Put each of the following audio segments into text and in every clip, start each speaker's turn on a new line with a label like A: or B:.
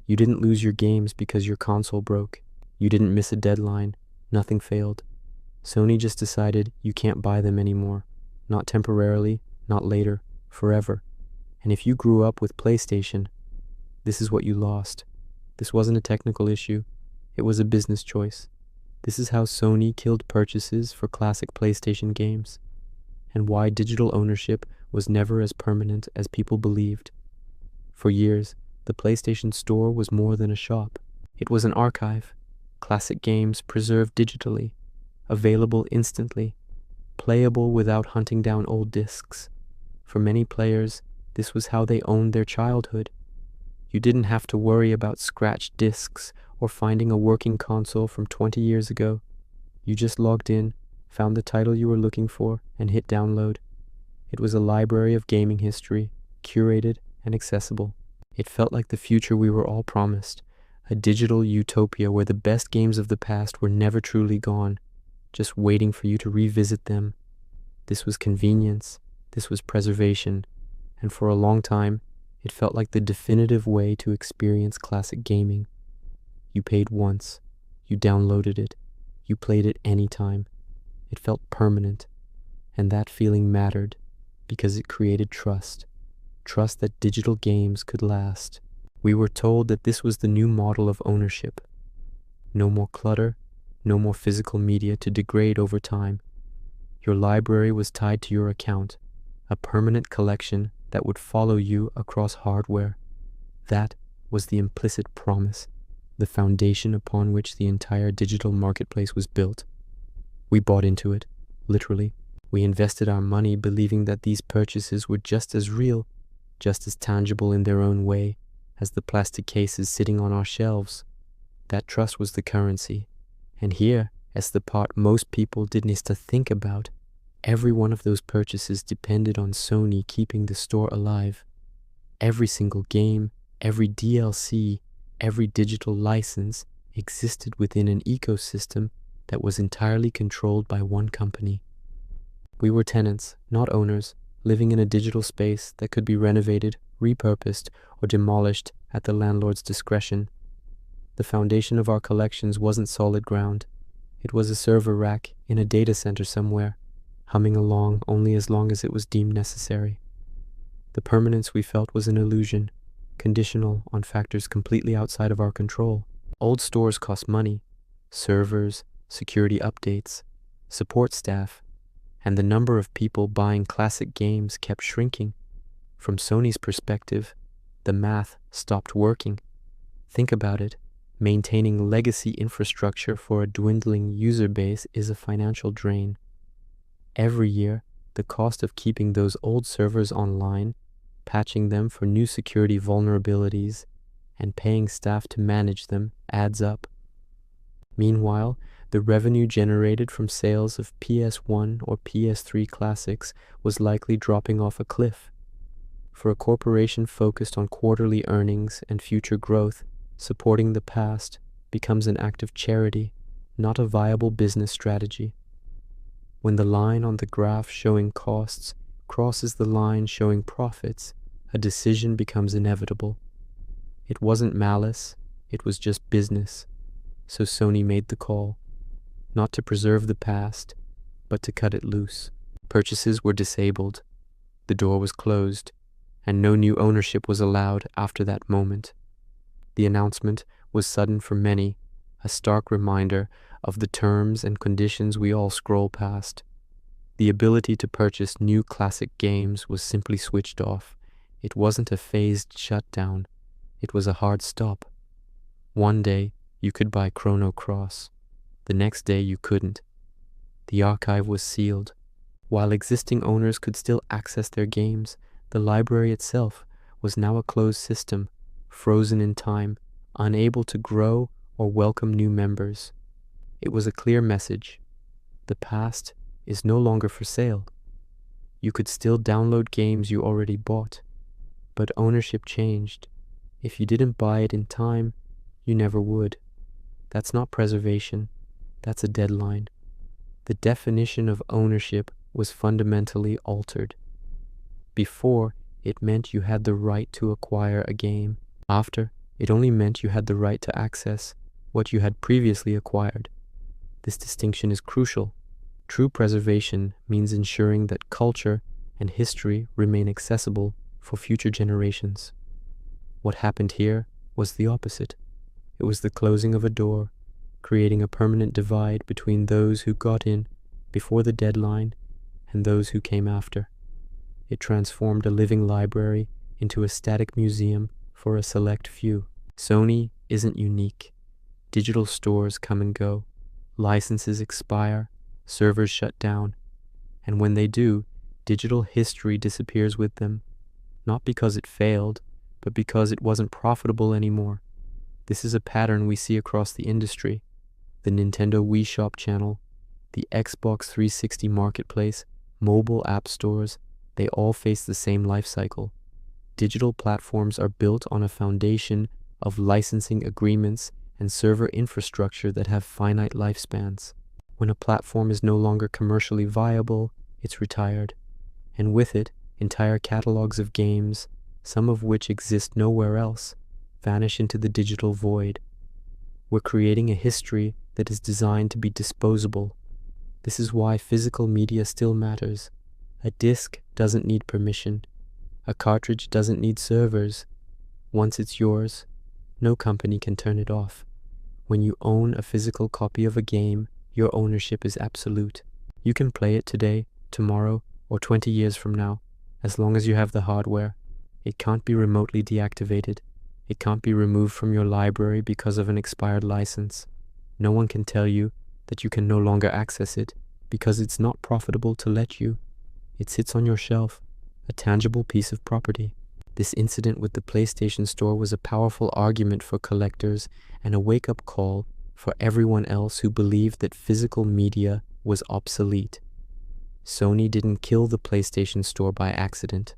A: You didn't lose your games because your console broke. You didn't miss a deadline. Nothing failed. Sony just decided you can't buy them anymore. Not temporarily, not later, forever. And if you grew up with PlayStation, this is what you lost. This wasn't a technical issue. It was a business choice. This is how Sony killed purchases for classic PlayStation games, and why digital ownership was never as permanent as people believed. For years, the PlayStation Store was more than a shop. It was an archive. Classic games preserved digitally, available instantly, playable without hunting down old discs. For many players, this was how they owned their childhood. You didn't have to worry about scratched discs or finding a working console from 20 years ago. You just logged in, found the title you were looking for, and hit download. It was a library of gaming history, curated and accessible. It felt like the future we were all promised, a digital utopia where the best games of the past were never truly gone, just waiting for you to revisit them. This was convenience, this was preservation, and for a long time, it felt like the definitive way to experience classic gaming. You paid once, you downloaded it, you played it anytime. It felt permanent, and that feeling mattered because it created trust. Trust that digital games could last. We were told that this was the new model of ownership. No more clutter, no more physical media to degrade over time. Your library was tied to your account, a permanent collection that would follow you across hardware. That was the implicit promise, the foundation upon which the entire digital marketplace was built. We bought into it, literally. We invested our money believing that these purchases were just as real, just as tangible in their own way as the plastic cases sitting on our shelves. That trust was the currency. And here, as the part most people didn't need to think about, every one of those purchases depended on Sony keeping the store alive. Every single game, every DLC, every digital license existed within an ecosystem that was entirely controlled by one company. We were tenants, not owners, living in a digital space that could be renovated, repurposed, or demolished at the landlord's discretion. The foundation of our collections wasn't solid ground. It was a server rack in a data center somewhere, humming along only as long as it was deemed necessary. The permanence we felt was an illusion, conditional on factors completely outside of our control. Old stores cost money, servers, security updates, support staff, and the number of people buying classic games kept shrinking. From Sony's perspective, the math stopped working. Think about it. Maintaining legacy infrastructure for a dwindling user base is a financial drain. Every year, the cost of keeping those old servers online, patching them for new security vulnerabilities, and paying staff to manage them adds up. Meanwhile, the revenue generated from sales of PS1 or PS3 classics was likely dropping off a cliff. For a corporation focused on quarterly earnings and future growth, supporting the past becomes an act of charity, not a viable business strategy. When the line on the graph showing costs crosses the line showing profits, a decision becomes inevitable. It wasn't malice, it was just business. So Sony made the call, not to preserve the past, but to cut it loose. Purchases were disabled, the door was closed, and no new ownership was allowed after that moment. The announcement was sudden for many, a stark reminder of the terms and conditions we all scroll past. The ability to purchase new classic games was simply switched off. It wasn't a phased shutdown, it was a hard stop. One day, you could buy Chrono Cross. The next day you couldn't. The archive was sealed. While existing owners could still access their games, the library itself was now a closed system, frozen in time, unable to grow or welcome new members. It was a clear message. The past is no longer for sale. You could still download games you already bought, but ownership changed. If you didn't buy it in time, you never would. That's not preservation, that's a deadline. The definition of ownership was fundamentally altered. Before, it meant you had the right to acquire a game. After, It only meant you had the right to access what you had previously acquired. This distinction is crucial. True preservation means ensuring that culture and history remain accessible for future generations. What happened here was the opposite. It was the closing of a door, creating a permanent divide between those who got in before the deadline and those who came after. It transformed a living library into a static museum for a select few. Sony isn't unique. Digital stores come and go, licenses expire, servers shut down, and when they do, digital history disappears with them, not because it failed, but because it wasn't profitable anymore. This is a pattern we see across the industry. The Nintendo Wii Shop channel, the Xbox 360 marketplace, mobile app stores, they all face the same life cycle. Digital platforms are built on a foundation of licensing agreements and server infrastructure that have finite lifespans. When a platform is no longer commercially viable, it's retired, and with it, entire catalogs of games, some of which exist nowhere else, vanish into the digital void. We're creating a history that is designed to be disposable. This is why physical media still matters. A disc doesn't need permission. A cartridge doesn't need servers. Once it's yours, no company can turn it off. When you own a physical copy of a game, your ownership is absolute. You can play it today, tomorrow, or 20 years from now, as long as you have the hardware. It can't be remotely deactivated. It can't be removed from your library because of an expired license. No one can tell you that you can no longer access it because it's not profitable to let you. It sits on your shelf, a tangible piece of property. This incident with the PlayStation Store was a powerful argument for collectors and a wake-up call for everyone else who believed that physical media was obsolete. Sony didn't kill the PlayStation Store by accident.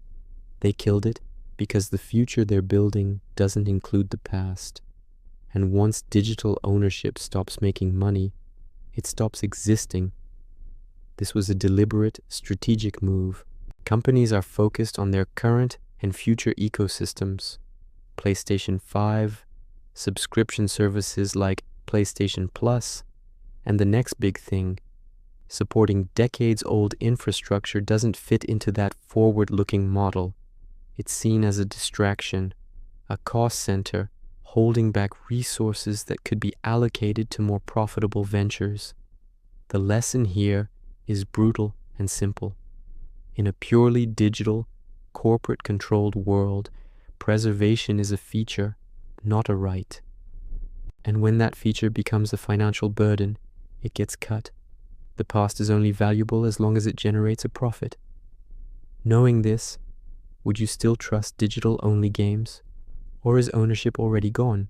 A: They killed it because the future they're building doesn't include the past. And once digital ownership stops making money, it stops existing. This was a deliberate, strategic move. Companies are focused on their current and future ecosystems. PlayStation 5, subscription services like PlayStation Plus, and the next big thing, supporting decades-old infrastructure doesn't fit into that forward-looking model. It's seen as a distraction, a cost center, holding back resources that could be allocated to more profitable ventures. The lesson here is brutal and simple. In a purely digital, corporate-controlled world, preservation is a feature, not a right. And when that feature becomes a financial burden, it gets cut. The past is only valuable as long as it generates a profit. Knowing this, would you still trust digital-only games? Or is ownership already gone?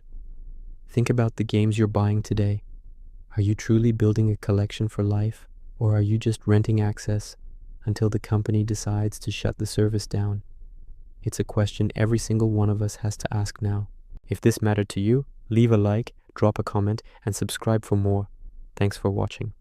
A: Think about the games you're buying today. Are you truly building a collection for life, or are you just renting access until the company decides to shut the service down? It's a question every single one of us has to ask now. If this mattered to you, leave a like, drop a comment, and subscribe for more. Thanks for watching.